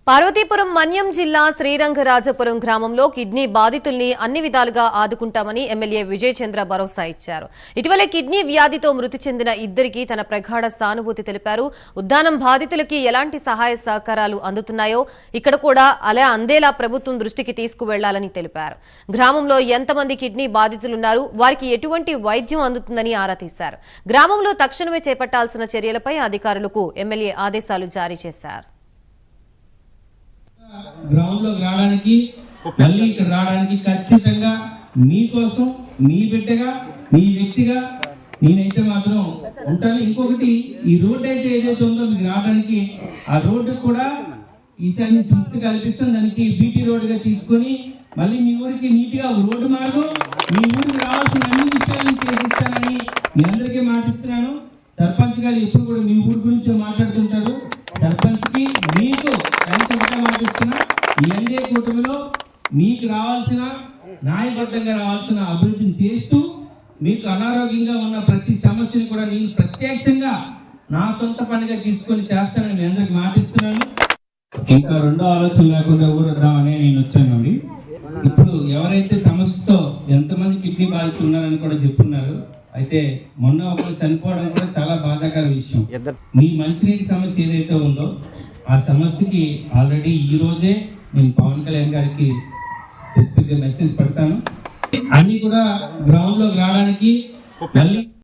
పార్వతీపురం మన్యం జిల్లా శ్రీరంగరాజపురం గ్రామంలో కిడ్నీ బాధితుల్ని అన్ని విధాలుగా ఆదుకుంటామని ఎమ్మెల్యే విజయ్ చంద్ర భరోసా ఇచ్చారు. ఇటీవలే కిడ్నీ వ్యాధితో మృతి చెందిన ఇద్దరికి తన ప్రగాఢ సానుభూతి తెలిపారు. ఉద్దానం బాధితులకి ఎలాంటి సహాయ సహకారాలు అందుతున్నాయో ఇక్కడ కూడా అలా అందేలా ప్రభుత్వం దృష్టికి తీసుకువెళ్లాలని తెలిపారు. గ్రామంలో ఎంతమంది కిడ్నీ బాధితులున్నారు, వారికి ఎటువంటి వైద్యం అందుతుందని ఆరా తీశారు. గ్రామంలో తక్షణమే చేపట్టాల్సిన చర్యలపై అధికారులకు ఎమ్మెల్యే ఆదేశాలు జారీ చేశారు. గ్రౌండ్ లో రావడానికి మళ్ళీ ఇక్కడ రావడానికి ఖచ్చితంగా మీకోసం మీ బిడ్డగా మీ వ్యక్తిగా నేనైతే మాత్రం ఉంటాను. ఇంకొకటి ఈ రోడ్ అయితే ఏదైతే ఉందో మీకు రావడానికి ఆ రోడ్డు కూడా ఈసారి నుంచి ముక్తి కల్పిస్తాం. దానికి బీటీ రోడ్డుగా తీసుకొని మళ్ళీ మీ ఊరికి నీట్గా రోడ్డు మార్గం మీ ఊరికి రావాల్సిన అన్ని విషయాలను చేసిస్తానని మీ అందరికీ మాటిస్తున్నాను. సర్పంచ్ గారు ఎప్పుడు కూడా మీ ఊరి గురించి మాట్లాడుతుంటారు. సర్పంచ్కి మీకు మాటిస్తున్నా ఈ ఎన్డీఏ కూటమిలో మీకు రావాల్సిన న్యాయబద్ధంగా రావాల్సిన అభివృద్ధిని చేస్తూ మీకు అనారోగ్యంగా ఉన్న ప్రతి సమస్యను కూడా నేను ప్రత్యక్షంగా నా సొంత పనిగా తీసుకొని చేస్తానని మీ అందరికి మాటిస్తున్నాను. ఇంకా రెండో ఆలోచన లేకుండా ఊరొద్దామని నేను వచ్చానండి. ఇప్పుడు ఎవరైతే సమస్యతో ఎంతమంది కిడ్నీ బాధితులు ఉన్నారని కూడా చెప్పున్నారు. అయితే మొన్న ఒకరు చనిపోవడం కూడా చాలా బాధాకర విషయం. మీ మంచినీటి సమస్య ఏదైతే ఉందో ఆ సమస్యకి ఆల్రెడీ ఈ రోజే నేను పవన్ కళ్యాణ్ గారికి స్పెసిఫిక్గా మెసేజ్ పెడతాను. అన్ని కూడా గ్రౌండ్ లో రావడానికి మళ్ళీ